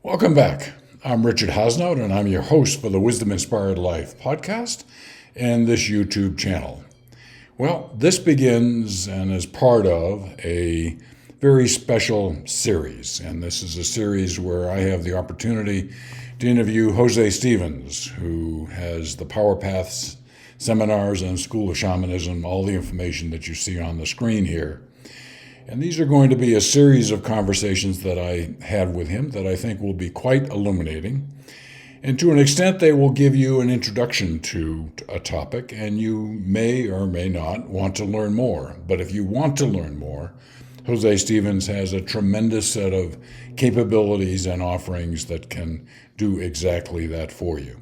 Welcome back. I'm Richard Hasnout, and I'm your host for the Wisdom Inspired Life podcast and this YouTube channel. Well, this begins and is part of a very special series, and this is a series where I have the opportunity to interview Jose Stevens, who has the Power Paths seminars and School of Shamanism, all the information that you see on the screen here. And these are going to be a series of conversations that I had with him that I think will be quite illuminating. And to an extent, they will give you an introduction to a topic, and you may or may not want to learn more. But if you want to learn more, Jose Stevens has a tremendous set of capabilities and offerings that can do exactly that for you.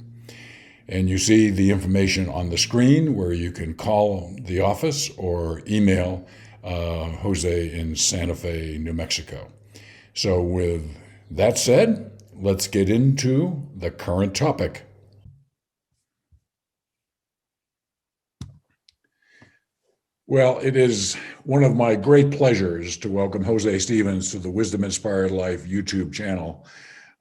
And you see the information on the screen where you can call the office or email Jose in Santa Fe, New Mexico. So with that said, let's get into the current topic. Well, it is one of my great pleasures to welcome Jose Stevens to the Wisdom Inspired Life YouTube channel.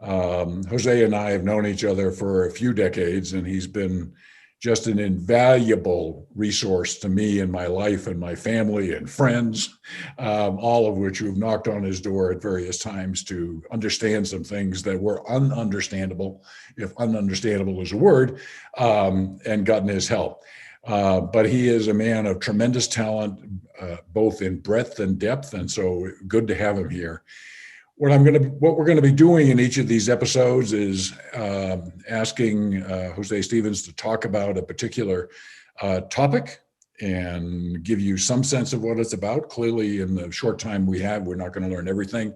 Jose and I have known each other for a few decades, and he's been just an invaluable resource to me in my life and my family and friends, all of which who've knocked on his door at various times to understand some things that were ununderstandable, if ununderstandable is a word, and gotten his help. But he is a man of tremendous talent, both in breadth and depth, and so good to have him here. What we're going to be doing in each of these episodes is asking Jose Stevens to talk about a particular topic and give you some sense of what it's about. Clearly, in the short time we have, we're not going to learn everything.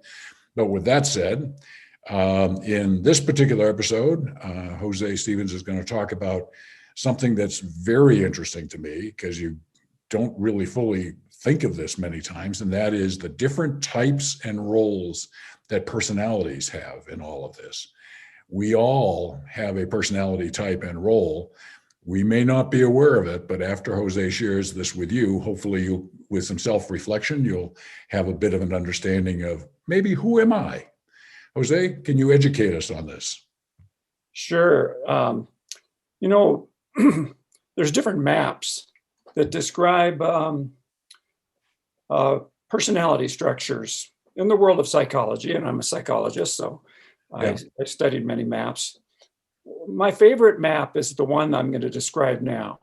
But with that said, in this particular episode, Jose Stevens is going to talk about something that's very interesting to me because you don't really fully think of this many times, and that is the different types and roles that personalities have in all of this. We all have a personality type and role. We may not be aware of it, but after Jose shares this with you, hopefully with some self-reflection, you'll have a bit of an understanding of maybe who am I? Jose, can you educate us on this? Sure. There's different maps that describe personality structures in the world of psychology, and I'm a psychologist, so I studied many maps. My favorite map is the one I'm going to describe now.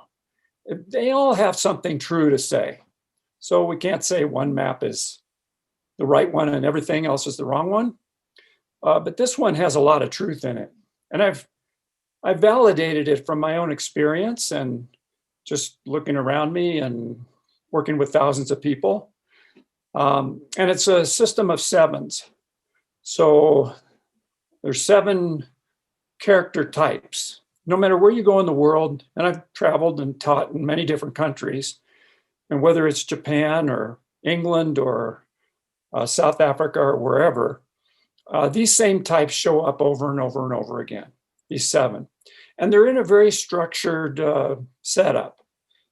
They all have something true to say. So we can't say one map is the right one and everything else is the wrong one. But this one has a lot of truth in it. And I've validated it from my own experience and just looking around me and working with thousands of people. And it's a system of sevens. So there's 7 character types. No matter where you go in the world, and I've traveled and taught in many different countries, and whether it's Japan or England or South Africa or wherever, these same types show up over and over and over again, these 7. And they're in a very structured setup.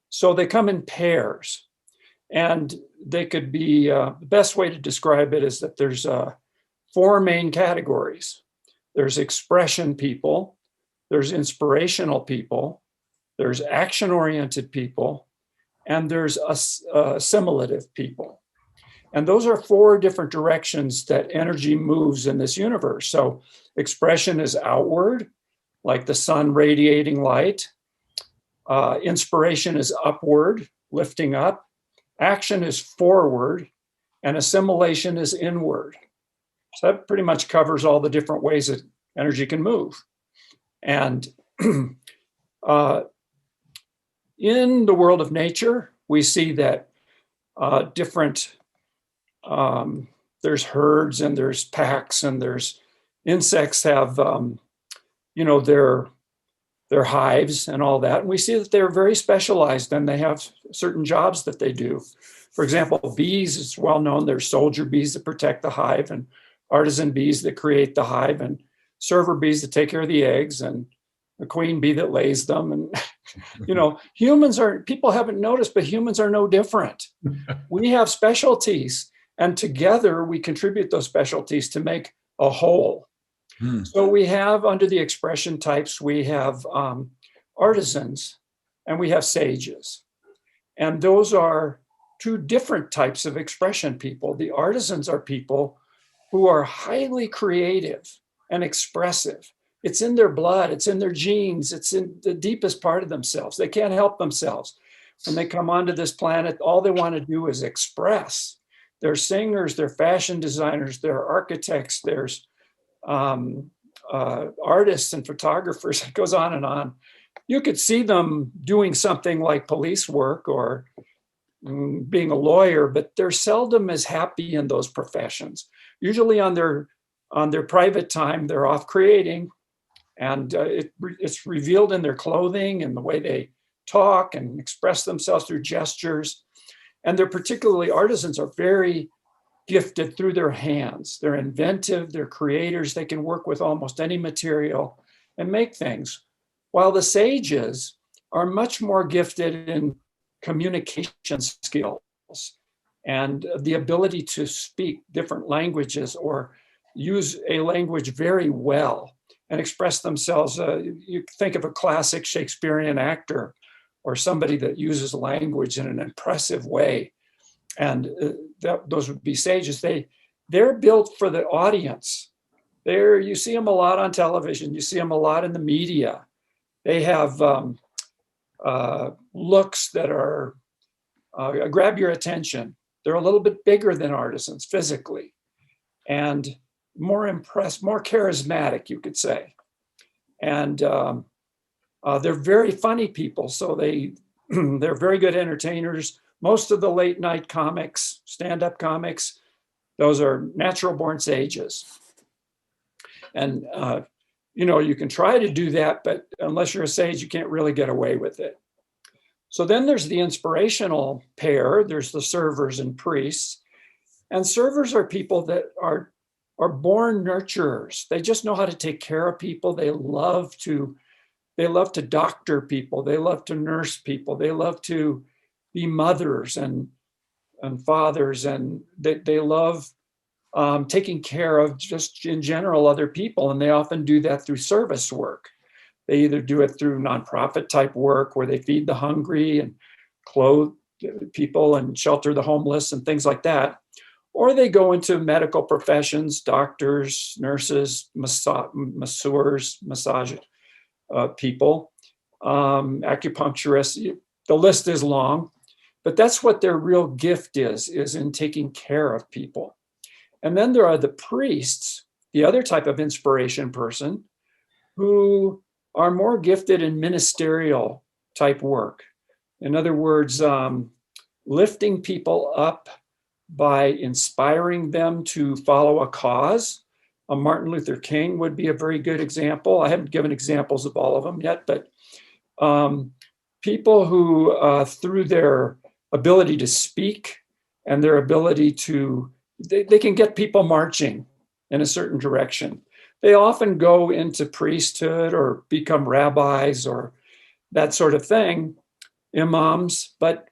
So they come in pairs. And they could be, the best way to describe it is that there's 4 main categories. There's expression people, there's inspirational people, there's action-oriented people, and there's assimilative people. And those are 4 different directions that energy moves in this universe. So expression is outward, like the sun radiating light. Inspiration is upward, lifting up. Action is forward, and assimilation is inward. So that pretty much covers all the different ways that energy can move. And in the world of nature, we see that there's herds and there's packs and there's insects have, their hives and all that. And we see that they're very specialized and they have certain jobs that they do. For example, bees, it's well known, there's soldier bees that protect the hive and artisan bees that create the hive and server bees that take care of the eggs and the queen bee that lays them. And, people haven't noticed, but humans are no different. We have specialties and together we contribute those specialties to make a whole. Hmm. So we have, under the expression types, we have artisans and we have sages. And those are two different types of expression people. The artisans are people who are highly creative and expressive. It's in their blood, it's in their genes, it's in the deepest part of themselves. They can't help themselves. When they come onto this planet, all they want to do is express. They're singers, they're fashion designers, they're architects, there's artists and photographers. It goes on and on. You could see them doing something like police work or being a lawyer, but they're seldom as happy in those professions. Usually on their private time, they're off creating, and it's revealed in their clothing and the way they talk and express themselves through gestures. And they're particularly, artisans are very gifted through their hands. They're inventive, they're creators, they can work with almost any material and make things. While the sages are much more gifted in communication skills and the ability to speak different languages or use a language very well and express themselves. You think of a classic Shakespearean actor or somebody that uses language in an impressive way. And those would be sages. They're built for the audience. You see them a lot on television. You see them a lot in the media. They have looks that are grab your attention. They're a little bit bigger than artisans physically, and more charismatic, you could say. And they're very funny people. So they're very good entertainers. Most of the late night comics, stand-up comics, those are natural born sages. And, you can try to do that, but unless you're a sage, you can't really get away with it. So then there's the inspirational pair. There's the servers and priests. And servers are people that are born nurturers. They just know how to take care of people. They love to doctor people. They love to nurse people. They love to be mothers and fathers, and they love taking care of, just in general, other people. And they often do that through service work. They either do it through nonprofit type work where they feed the hungry and clothe people and shelter the homeless and things like that. Or they go into medical professions, doctors, nurses, masseurs, massage people, acupuncturists. The list is long, but that's what their real gift is in taking care of people. And then there are the priests, the other type of inspiration person, who are more gifted in ministerial type work. In other words, lifting people up by inspiring them to follow a cause. Martin Luther King would be a very good example. I haven't given examples of all of them yet, but people who, through their ability to speak and their ability to, they can get people marching in a certain direction. They often go into priesthood or become rabbis or that sort of thing, imams, but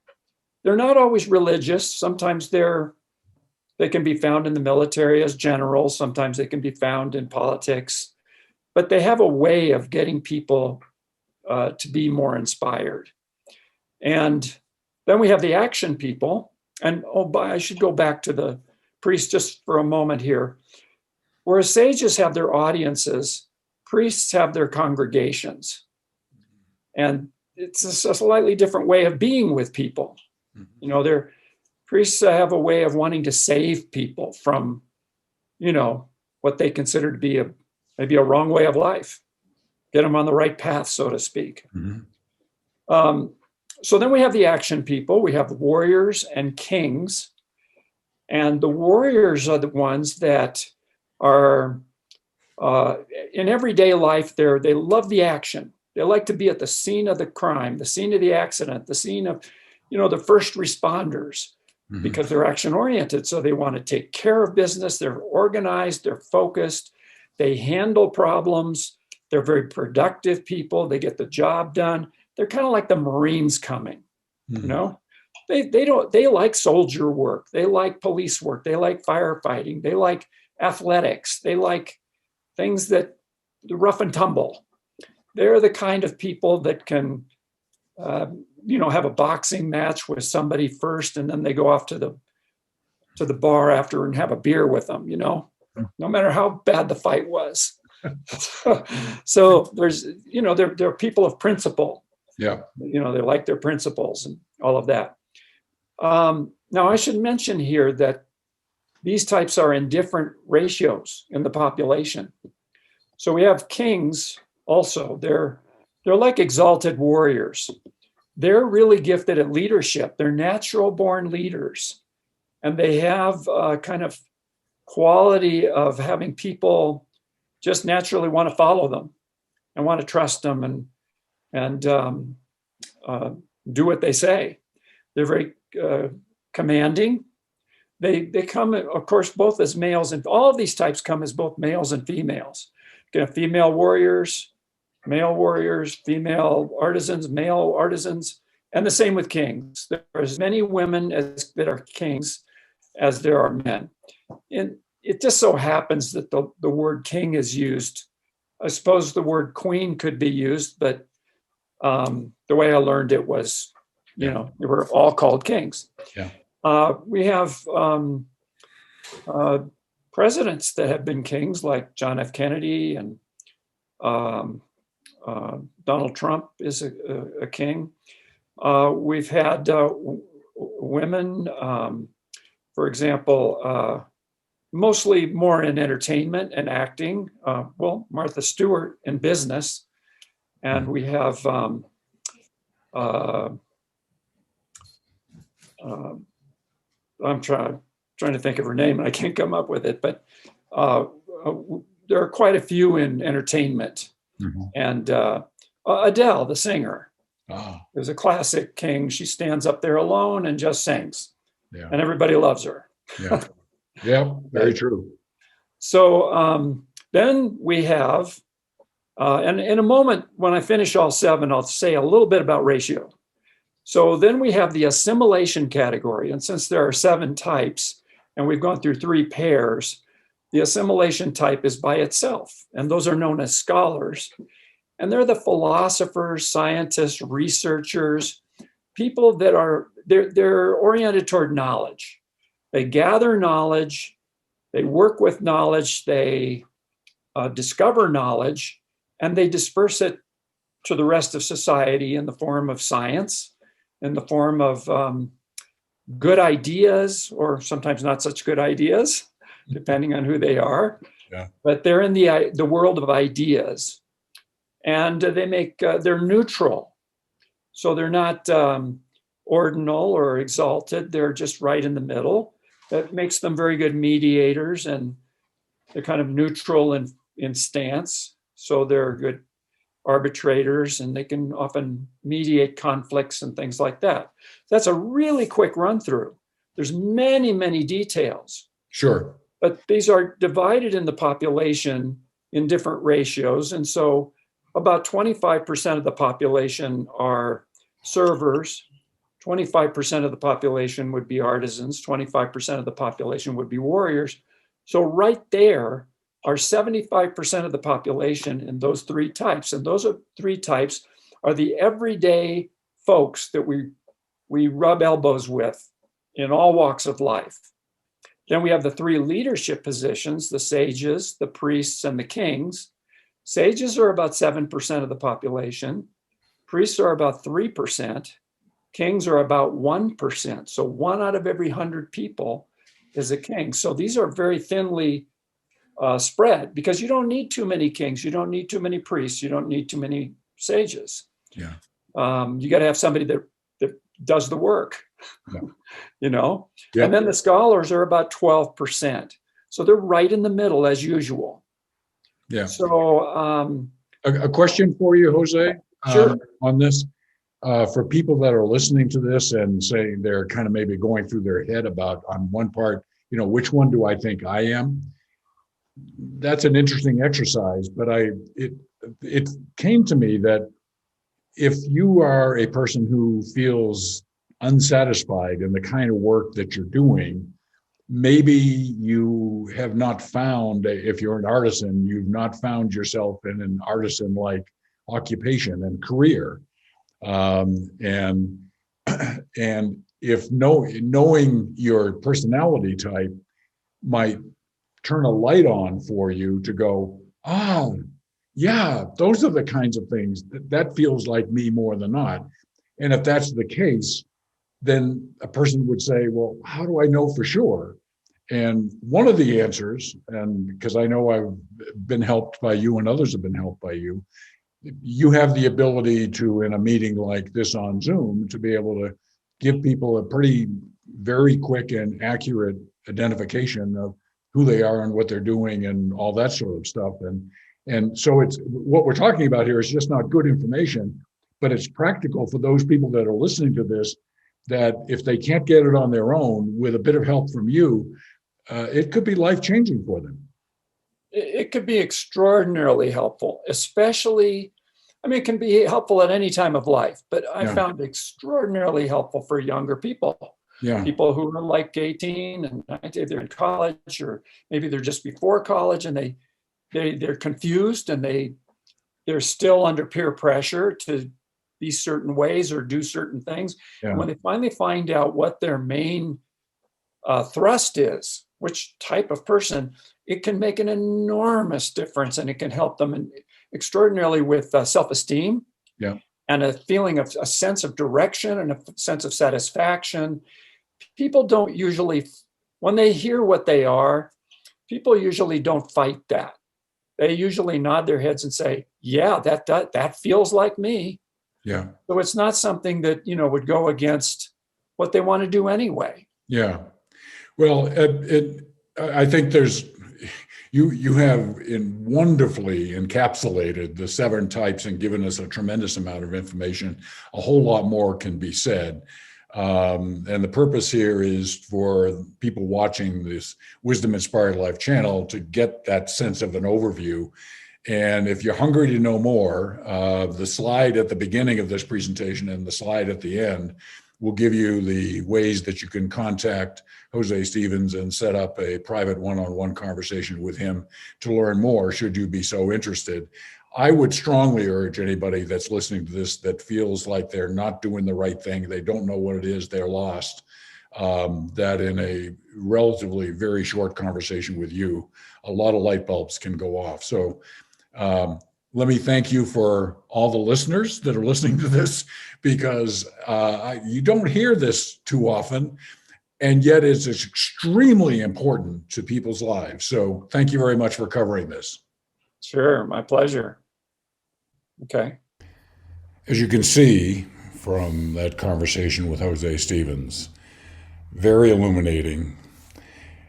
they're not always religious. Sometimes they can be found in the military as generals. Sometimes they can be found in politics, but they have a way of getting people to be more inspired. And then we have the action people. And I should go back to the priests just for a moment here. Whereas sages have their audiences, priests have their congregations. And it's a slightly different way of being with people. Their priests have a way of wanting to save people from, what they consider to be maybe a wrong way of life, get them on the right path, so to speak. Mm-hmm. So then we have the action people. We have warriors and kings. And the warriors are the ones that are in everyday life. They love the action. They like to be at the scene of the crime, the scene of the accident, the scene of, the first responders, mm-hmm. because they're action oriented. So they want to take care of business. They're organized. They're focused. They handle problems. They're very productive people. They get the job done. They're kind of like the Marines coming, mm-hmm. They like soldier work. They like police work. They like firefighting. They like athletics. They like things that the rough and tumble. They're the kind of people that can, have a boxing match with somebody first, and then they go off to the bar after and have a beer with them, no matter how bad the fight was. So there's, they're people of principle. Yeah. They like their principles and all of that. Now I should mention here that these types are in different ratios in the population. So we have kings also. They're like exalted warriors. They're really gifted at leadership. They're natural born leaders. And they have a kind of quality of having people just naturally want to follow them and want to trust them and do what they say. They're very commanding. They come, of course, both as males, and all of these types come as both males and females. You have female warriors, male warriors, female artisans, male artisans, and the same with kings. There are as many women that are kings as there are men. And it just so happens that the word king is used. I suppose the word queen could be used, but the way I learned it was, they were all called kings. Yeah. We have presidents that have been kings, like John F. Kennedy, and Donald Trump is a king. We've had women, for example, mostly more in entertainment and acting. Martha Stewart in business. And we have I'm trying to think of her name and I can't come up with it, but there are quite a few in entertainment. Mm-hmm. And Adele, the singer, is a classic king. She stands up there alone and just sings, and everybody loves her. Yeah, yeah, very true. So then we have, and in a moment when I finish all seven, I'll say a little bit about ratio. So then we have the assimilation category. And since there are 7 types, and we've gone through 3 pairs, the assimilation type is by itself. And those are known as scholars. And they're the philosophers, scientists, researchers, people that they're oriented toward knowledge. They gather knowledge, they work with knowledge, they discover knowledge, and they disperse it to the rest of society in the form of science, in the form of good ideas, or sometimes not such good ideas, depending on who they are. Yeah. But they're in the world of ideas, and they're neutral. So they're not ordinal or exalted. They're just right in the middle. That makes them very good mediators, and they're kind of neutral in stance. So they're good arbitrators, and they can often mediate conflicts and things like that. That's a really quick run through. There's many, many details. Sure. But these are divided in the population in different ratios. And so about 25% of the population are servers, 25% of the population would be artisans, 25% of the population would be warriors. So right there are 75% of the population in those 3 types. And those 3 types are the everyday folks that we rub elbows with in all walks of life. Then we have the 3 leadership positions, the sages, the priests, and the kings. Sages are about 7% of the population. Priests are about 3%. Kings are about 1%. So 1 out of every 100 people is a king. So these are very thinly spread, because you don't need too many kings. You don't need too many priests. You don't need too many sages. Yeah. You got to have somebody that does the work, Yeah. Yeah. And then the scholars are about 12%. So they're right in the middle as usual. Yeah. So a question for you, Jose, sure. On this. For people that are listening to this and say they're kind of maybe going through their head about, on one part, which one do I think I am? That's an interesting exercise, but it came to me that if you are a person who feels unsatisfied in the kind of work that you're doing, maybe you have not found, if you're an artisan, you've not found yourself in an artisan-like occupation and career. And and if knowing your personality type might turn a light on for you to go, yeah, those are the kinds of things that feels like me more than not. And if that's the case, then a person would say, well, how do I know for sure? And one of the answers, and because I know I've been helped by you and others have been helped by you, you have the ability to, in a meeting like this on Zoom, to be able to give people a very quick and accurate identification of who they are and what they're doing and all that sort of stuff. And so it's what we're talking about here is just not good information, but it's practical for those people that are listening to this, that if they can't get it on their own with a bit of help from you, it could be life-changing for them. It could be extraordinarily helpful, especially, I mean, it can be helpful at any time of life, but I found extraordinarily helpful for younger people. Yeah. People who are like 18 and 19, they're in college, or maybe they're just before college, and they're confused, and they're still under peer pressure to be certain ways or do certain things. Yeah. And when they finally find out what their main thrust is, which type of person, it can make an enormous difference, and it can help them extraordinarily with self-esteem, and a feeling of a sense of direction and a sense of satisfaction. People don't usually, when they hear what they are, people usually don't fight that. They usually nod their heads and say, yeah, that feels like me. Yeah. So it's not something that, would go against what they want to do anyway. Yeah. Well, I think you have wonderfully encapsulated the 7 types and given us a tremendous amount of information. A whole lot more can be said. And the purpose here is for people watching this Wisdom Inspired Life channel to get that sense of an overview. And if you're hungry to know more, the slide at the beginning of this presentation and the slide at the end will give you the ways that you can contact Jose Stevens and set up a private one-on-one conversation with him to learn more, should you be so interested. I would strongly urge anybody that's listening to this that feels like they're not doing the right thing, they don't know what it is, they're lost, that in a relatively very short conversation with you, a lot of light bulbs can go off. So let me thank you for all the listeners that are listening to this, because you don't hear this too often, and yet it's extremely important to people's lives. So thank you very much for covering this. Sure, my pleasure. Okay. As you can see from that conversation with Jose Stevens, very illuminating.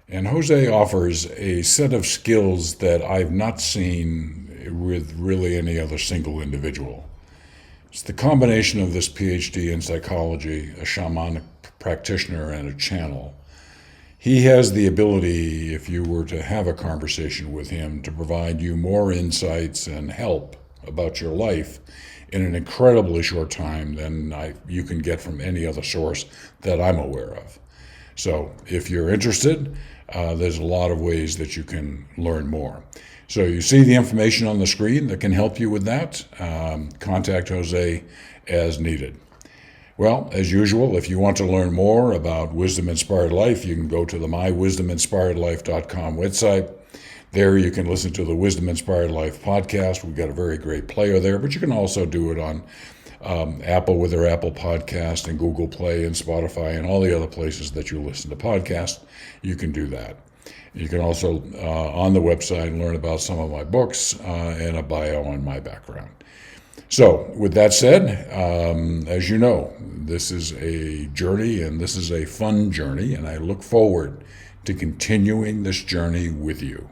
And Jose offers a set of skills that I've not seen with really any other single individual. It's the combination of this PhD in psychology, a shamanic practitioner, and a channel. He has the ability, if you were to have a conversation with him, to provide you more insights and help about your life in an incredibly short time than you can get from any other source that I'm aware of. So if you're interested, there's a lot of ways that you can learn more. So you see the information on the screen that can help you with that. Contact Jose as needed. Well, as usual, if you want to learn more about Wisdom Inspired Life, you can go to the mywisdominspiredlife.com website. There you can listen to the Wisdom Inspired Life podcast. We've got a very great player there, but you can also do it on Apple with their Apple Podcast, and Google Play and Spotify and all the other places that you listen to podcasts. You can do that. You can also, on the website, learn about some of my books and a bio on my background. So with that said, as you know, this is a journey, and this is a fun journey, and I look forward to continuing this journey with you.